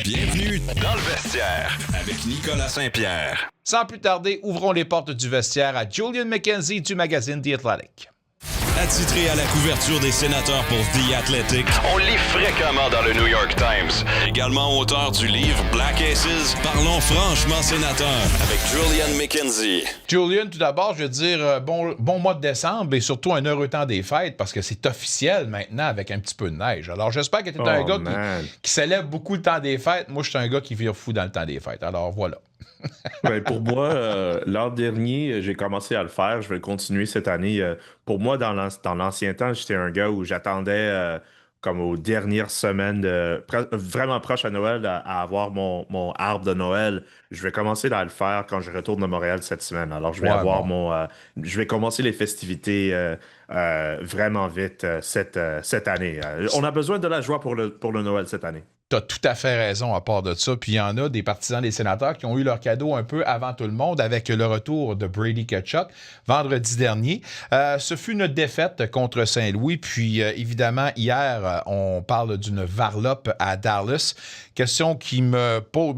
Bienvenue dans le vestiaire avec Nicolas Saint-Pierre. Sans plus tarder, ouvrons les portes du vestiaire à Julian McKenzie du magazine The Athletic. Attitré à la couverture des sénateurs pour The Athletic, on lit fréquemment dans le New York Times. Également auteur du livre Black Aces, Parlons franchement sénateur avec Julian McKenzie. Julian, tout d'abord, je veux dire bon mois de décembre et surtout un heureux temps des fêtes parce que c'est officiel maintenant avec un petit peu de neige. Alors j'espère que tu es un gars qui célèbre beaucoup le temps des fêtes. Moi, je suis un gars qui vire fou dans le temps des fêtes. Alors voilà. Ben, pour moi, l'an dernier, j'ai commencé à le faire. Je vais le continuer cette année. Pour moi, dans l'ancien temps, j'étais un gars où j'attendais comme aux dernières semaines, vraiment proche à Noël, à avoir mon arbre de Noël. Je vais commencer à le faire quand je retourne de Montréal cette semaine. Alors, je vais je vais commencer les festivités vraiment vite cette année. On a besoin de la joie pour le Noël cette année. Tu as tout à fait raison à part de ça. Puis il y en a des partisans des sénateurs qui ont eu leur cadeau un peu avant tout le monde avec le retour de Brady Tkachuk vendredi dernier. Ce fut une défaite contre Saint-Louis. Puis évidemment, hier, on parle d'une varlope à Dallas. Question qui me pose,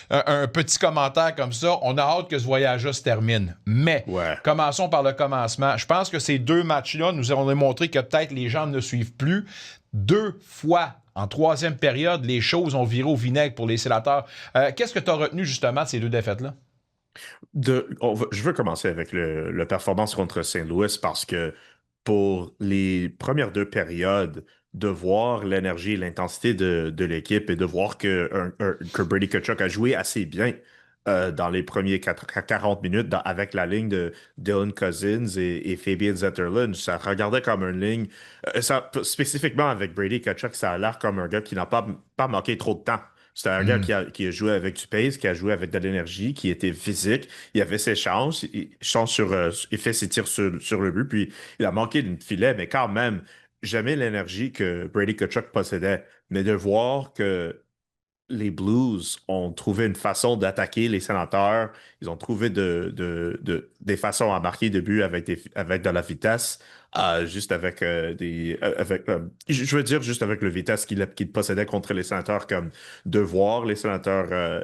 un petit commentaire comme ça. On a hâte que ce voyage-là se termine. Mais commençons par le commencement. Je pense que ces deux matchs-là nous ont démontré que peut-être les gens ne suivent plus. 2 fois en troisième période, les choses ont viré au vinaigre pour les sénateurs. Qu'est-ce que tu as retenu justement de ces deux défaites-là? Je veux commencer avec le performance contre Saint-Louis parce que pour les premières 2 périodes, de voir l'énergie et l'intensité de l'équipe et de voir que Brady Tkachuk a joué assez bien dans les premiers 40 minutes avec la ligne de Dylan Cousins et Fabian Zetterlund. Ça regardait comme une ligne, spécifiquement avec Brady Tkachuk, ça a l'air comme un gars qui n'a pas manqué trop de temps. C'était un gars qui a joué avec du pace, qui a joué avec de l'énergie, qui était physique. Il avait ses chances. Il fait ses tirs sur le but, puis il a manqué d'une filet, mais quand même, j'aimais l'énergie que Brady Tkachuk possédait. Mais de voir que les Blues ont trouvé une façon d'attaquer les sénateurs. Ils ont trouvé des façons à marquer des buts avec de la vitesse, juste avec je veux dire juste avec le vitesse qu'il possédait contre les sénateurs, comme de voir les sénateurs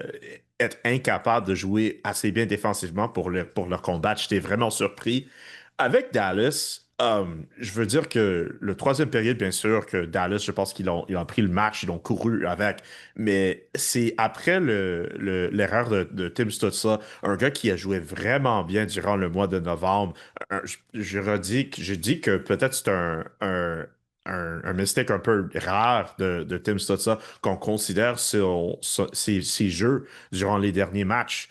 être incapables de jouer assez bien défensivement pour leur combattre. J'étais vraiment surpris. Avec Dallas, je veux dire que le troisième période, bien sûr, que Dallas, je pense qu'ils ont pris le match, ils l'ont couru avec, mais c'est après l'erreur de Tim Stützle, un gars qui a joué vraiment bien durant le mois de novembre. Je dis que peut-être c'est un mistake un peu rare de Tim Stützle qu'on considère ses jeux durant les derniers matchs.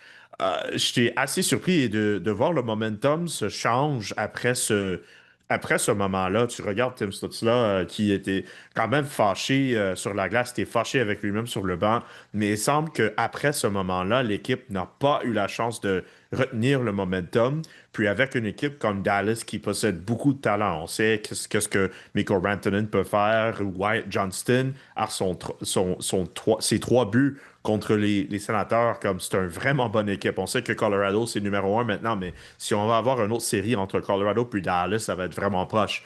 J'étais assez surpris de voir le momentum se change après ce moment-là. Tu regardes Tim Stützle qui était quand même fâché sur la glace, était fâché avec lui-même sur le banc, mais il semble qu'après ce moment-là, l'équipe n'a pas eu la chance de retenir le momentum. Puis avec une équipe comme Dallas qui possède beaucoup de talent, on sait qu'est-ce que Mikko Rantanen peut faire, Wyatt Johnston a ses 3 buts contre les sénateurs, comme c'est une vraiment bonne équipe. On sait que Colorado, c'est numéro 1 maintenant, mais si on va avoir une autre série entre Colorado et Dallas, ça va être vraiment proche.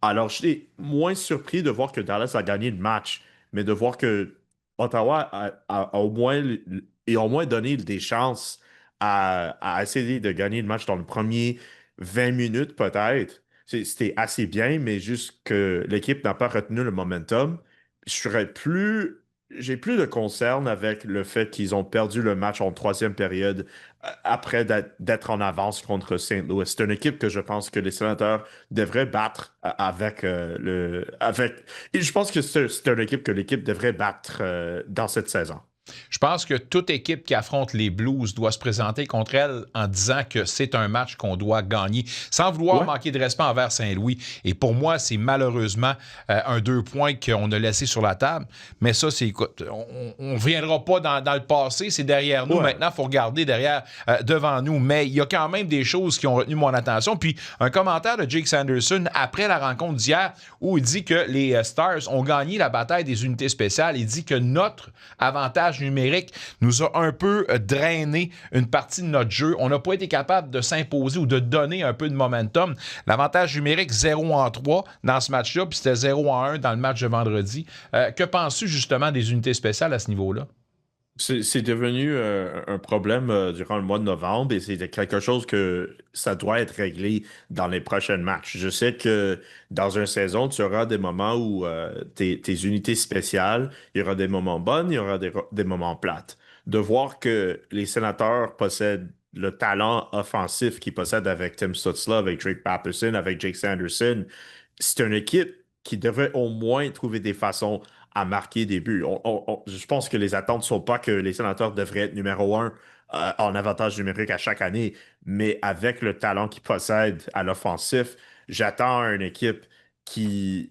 Alors, j'étais moins surpris de voir que Dallas a gagné le match, mais de voir que Ottawa a au moins donné des chances à essayer de gagner le match dans le premier 20 minutes, peut-être. C'était assez bien, mais juste que l'équipe n'a pas retenu le momentum. J'ai plus de concern avec le fait qu'ils ont perdu le match en troisième période après d'être en avance contre Saint-Louis. C'est une équipe que je pense que les sénateurs devraient battre et je pense que c'est une équipe que l'équipe devrait battre dans cette saison. Je pense que toute équipe qui affronte les Blues doit se présenter contre elle en disant que c'est un match qu'on doit gagner, sans vouloir manquer de respect envers Saint-Louis. Et pour moi, c'est malheureusement un 2 points qu'on a laissé sur la table. Mais ça, écoute, on ne reviendra pas dans le passé, c'est derrière nous. Maintenant, il faut regarder devant nous. Mais il y a quand même des choses qui ont retenu mon attention. Puis un commentaire de Jake Sanderson après la rencontre d'hier où il dit que les Stars ont gagné la bataille des unités spéciales. Il dit que notre avantage l'avantage numérique nous a un peu drainé une partie de notre jeu. On n'a pas été capable de s'imposer ou de donner un peu de momentum. L'avantage numérique 0-3 dans ce match-là, puis c'était 0-1 dans le match de vendredi. Que penses-tu justement des unités spéciales à ce niveau-là? C'est devenu un problème durant le mois de novembre et c'est quelque chose que ça doit être réglé dans les prochains matchs. Je sais que dans une saison, tu auras des moments où tes unités spéciales, il y aura des moments bons, il y aura des moments plates. De voir que les sénateurs possèdent le talent offensif qu'ils possèdent avec Tim Stutzla, avec Drake Patterson, avec Jake Sanderson, c'est une équipe qui devrait au moins trouver des façons à marquer des buts. Je pense que les attentes ne sont pas que les sénateurs devraient être numéro un en avantage numérique à chaque année, mais avec le talent qu'ils possèdent à l'offensif, j'attends une équipe qui,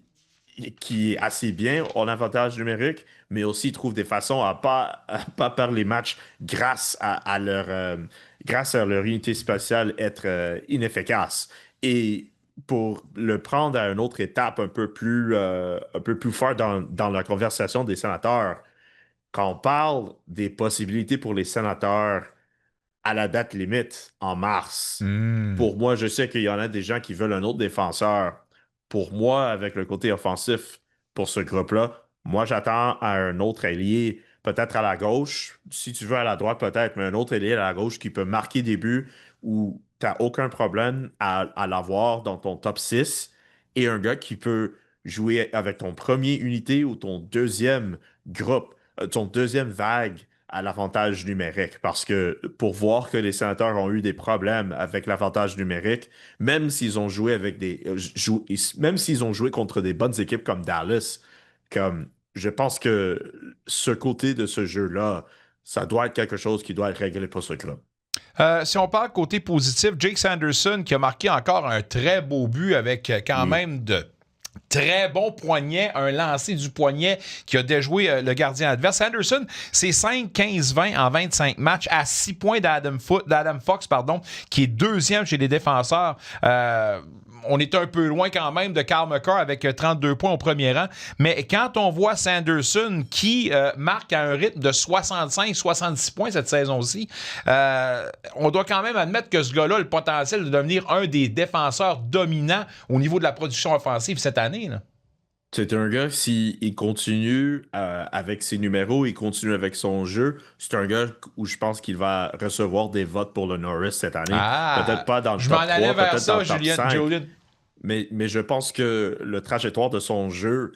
qui est assez bien en avantage numérique, mais aussi trouve des façons à pas perdre les matchs grâce à leur unité spatiale être inefficace. Et pour le prendre à une autre étape un peu plus fort dans la conversation des sénateurs, quand on parle des possibilités pour les sénateurs à la date limite en mars, Hmm. pour moi, je sais qu'il y en a des gens qui veulent un autre défenseur. Pour moi, avec le côté offensif pour ce groupe-là, moi, j'attends à un autre ailier, peut-être à la gauche, si tu veux à la droite, peut-être, mais un autre ailier à la gauche qui peut marquer des buts où tu n'as aucun problème à l'avoir dans ton top 6 et un gars qui peut jouer avec ton premier unité ou ton deuxième groupe, ton deuxième vague à l'avantage numérique. Parce que pour voir que les sénateurs ont eu des problèmes avec l'avantage numérique, même s'ils ont joué avec même s'ils ont joué contre des bonnes équipes comme Dallas, comme je pense que ce côté de ce jeu-là, ça doit être quelque chose qui doit être réglé pour ce club. Si on parle côté positif, Jake Sanderson qui a marqué encore un très beau but avec quand Oui. même de très bon poignet, un lancer du poignet qui a déjoué le gardien adverse. Anderson, c'est 5-15-20 en 25 matchs à 6 points d'Adam Fox, qui est deuxième chez les défenseurs. On est un peu loin quand même de Kyle McCarr avec 32 points au premier rang. Mais quand on voit Sanderson qui marque à un rythme de 65-66 points cette saison-ci, on doit quand même admettre que ce gars-là a le potentiel de devenir un des défenseurs dominants au niveau de la production offensive cette année, là. C'est un gars, s'il continue avec ses numéros, il continue avec son jeu, c'est un gars où je pense qu'il va recevoir des votes pour le Norris cette année. Peut-être Ah, pas dans le je m'en top allais 3, vers peut-être dans ça, le top 5. Julian. Mais je pense que le trajectoire de son jeu,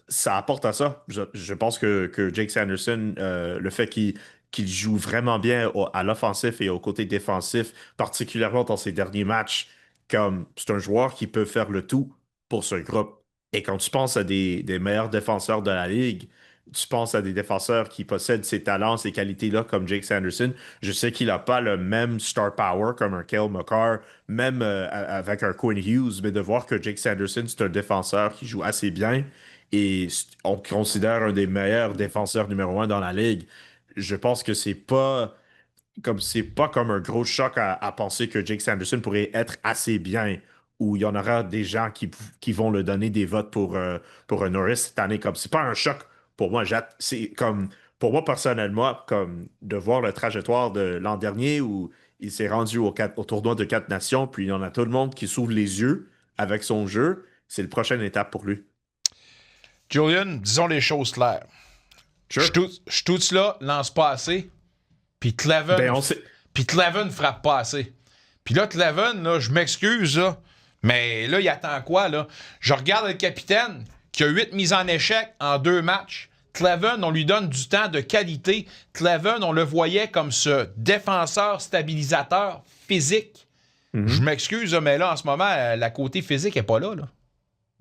ça apporte à ça. Je pense que Jake Sanderson, le fait qu'il joue vraiment bien à l'offensif et au côté défensif, particulièrement dans ses derniers matchs, comme c'est un joueur qui peut faire le tout pour ce groupe. Et quand tu penses à des meilleurs défenseurs de la ligue, tu penses à des défenseurs qui possèdent ces talents, ces qualités-là, comme Jake Sanderson. Je sais qu'il n'a pas le même star power comme un Cale Makar, même avec un Quinn Hughes, mais de voir que Jake Sanderson, c'est un défenseur qui joue assez bien et on considère un des meilleurs défenseurs numéro un dans la ligue, je pense que c'est pas comme un gros choc à penser que Jake Sanderson pourrait être assez bien où il y en aura des gens qui vont le donner des votes pour un Norris cette année. Comme c'est pas un choc pour moi. C'est comme pour moi personnellement, comme de voir le trajectoire de l'an dernier où il s'est rendu au tournoi de 4 nations, puis il y en a tout le monde qui s'ouvre les yeux avec son jeu. C'est la prochaine étape pour lui. Julian, disons les choses claires. Sure. Stutzla lance pas assez, puis Ben, on sait. Cleven frappe pas assez. Puis là, Cleven, là, je m'excuse, là, mais là, il attend quoi, là? Je regarde le capitaine qui a 8 mises en échec en 2 matchs. Cleven, on lui donne du temps de qualité. Cleven, on le voyait comme ce défenseur stabilisateur physique. Je Mhm. m'excuse, là, mais là, en ce moment, la côté physique est pas là, là.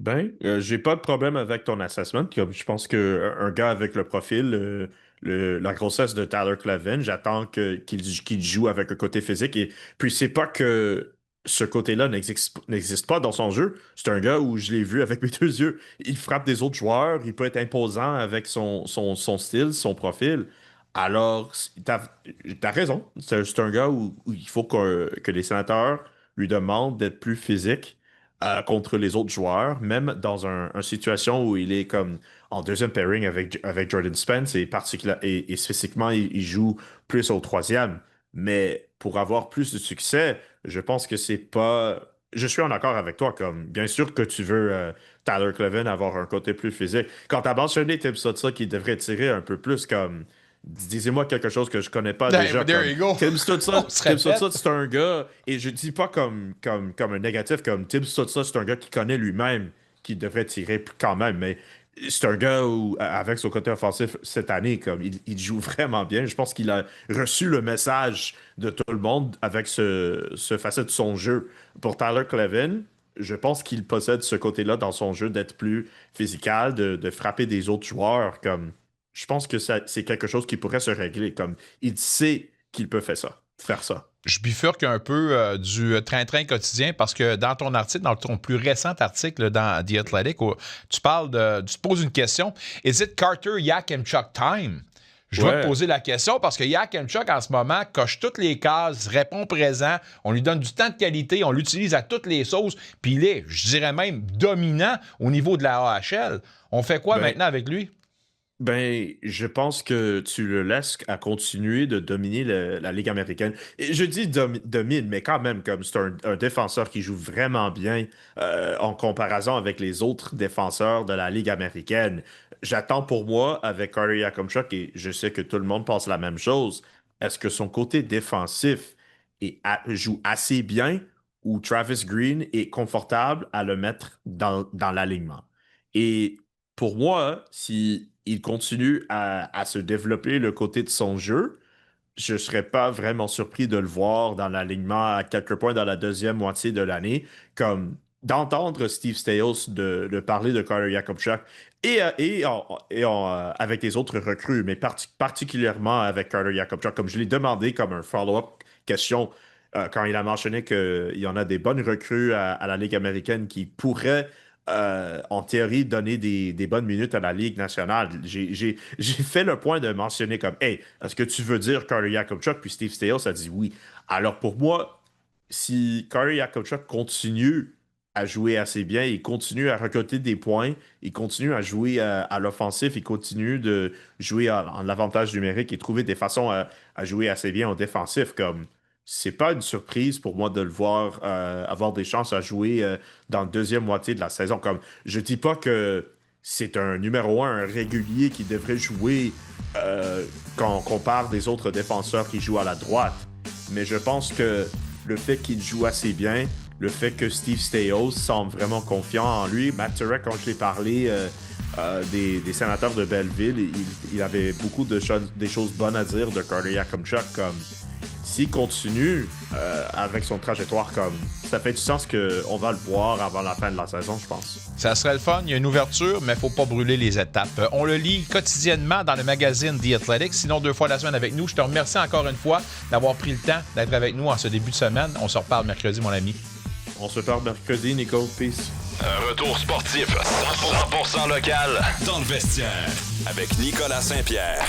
Ben, j'ai pas de problème avec ton assessment. Comme je pense qu'un gars avec le profil, la grossesse de Tyler Clevin, j'attends qu'il joue avec un côté physique. Et puis, c'est pas que ce côté-là n'existe pas dans son jeu. C'est un gars où je l'ai vu avec mes deux yeux. Il frappe des autres joueurs, il peut être imposant avec son style, son profil. Alors, t'as raison. C'est un gars où il faut que les sénateurs lui demandent d'être plus physique contre les autres joueurs, même dans une situation où il est comme en deuxième pairing avec Jordan Spence et spécifiquement, il joue plus au troisième. Mais pour avoir plus de succès, je pense que c'est pas. Je suis en accord avec toi, comme bien sûr que tu veux Tyler Clevin avoir un côté plus physique. Quand tu as mentionné Tim Stützle qui devrait tirer un peu plus comme. Disez-moi quelque chose que je connais pas déjà. There you go. Tim Stützle, On se répète. c'est un gars, et je dis pas comme un négatif, comme Tim Stützle, c'est un gars qui connaît lui-même, qui devrait tirer quand même, mais c'est un gars où, avec son côté offensif cette année, comme il joue vraiment bien. Je pense qu'il a reçu le message de tout le monde avec ce facette de son jeu. Pour Tyler Clevin, je pense qu'il possède ce côté-là dans son jeu d'être plus physical, de frapper des autres joueurs. Comme, je pense que c'est quelque chose qui pourrait se régler. Comme, il sait qu'il peut faire ça. Je bifurque un peu du train-train quotidien parce que dans ton article, dans ton plus récent article dans The Athletic, où tu te poses une question. Is it Carter Yakemchuk time? Je dois te poser la question parce que Yakemchuk, en ce moment, coche toutes les cases, répond présent, on lui donne du temps de qualité, on l'utilise à toutes les sauces, puis il est, je dirais même, dominant au niveau de la AHL. On fait quoi maintenant avec lui? Ben, je pense que tu le laisses à continuer de dominer la Ligue américaine. Et je dis domine, mais quand même, comme c'est un défenseur qui joue vraiment bien en comparaison avec les autres défenseurs de la Ligue américaine. J'attends pour moi, avec Carter Yakemchuk, et je sais que tout le monde pense la même chose, est-ce que son côté défensif joue assez bien ou Travis Green est confortable à le mettre dans l'alignement? Et pour moi, si il continue à se développer le côté de son jeu, je ne serais pas vraiment surpris de le voir dans l'alignement à quelques points dans la deuxième moitié de l'année, comme d'entendre Steve Staios de parler de Carter Yakemchuk avec les autres recrues, mais particulièrement avec Carter Yakemchuk, comme je l'ai demandé comme un follow-up question quand il a mentionné qu'il y en a des bonnes recrues à la Ligue américaine qui pourraient en théorie, donner des bonnes minutes à la Ligue nationale. J'ai fait le point de mentionner comme, hey, est-ce que tu veux dire Carter Yakemchuk? Puis Steve Staios a dit oui. Alors pour moi, si Carter Yakemchuk continue à jouer assez bien, il continue à récolter des points, il continue à jouer à l'offensif, il continue de jouer en avantage numérique et trouver des façons à jouer assez bien en défensif, comme c'est pas une surprise pour moi de le voir avoir des chances à jouer dans la deuxième moitié de la saison. Comme, je dis pas que c'est un numéro un régulier qui devrait jouer quand on compare des autres défenseurs qui jouent à la droite. Mais je pense que le fait qu'il joue assez bien, le fait que Steve Staios semble vraiment confiant en lui, Matt Turek, quand je l'ai parlé des sénateurs de Belleville, il avait beaucoup des choses bonnes à dire de Carter Yakemchuk, comme s'il continue avec son trajectoire, comme ça fait du sens qu'on va le voir avant la fin de la saison, je pense. Ça serait le fun, il y a une ouverture, mais il ne faut pas brûler les étapes. On le lit quotidiennement dans le magazine The Athletic, sinon 2 fois la semaine avec nous. Je te remercie encore une fois d'avoir pris le temps d'être avec nous en ce début de semaine. On se reparle mercredi, mon ami. On se parle mercredi, Nico. Peace. Un retour sportif 100% local dans le vestiaire avec Nicolas Saint-Pierre.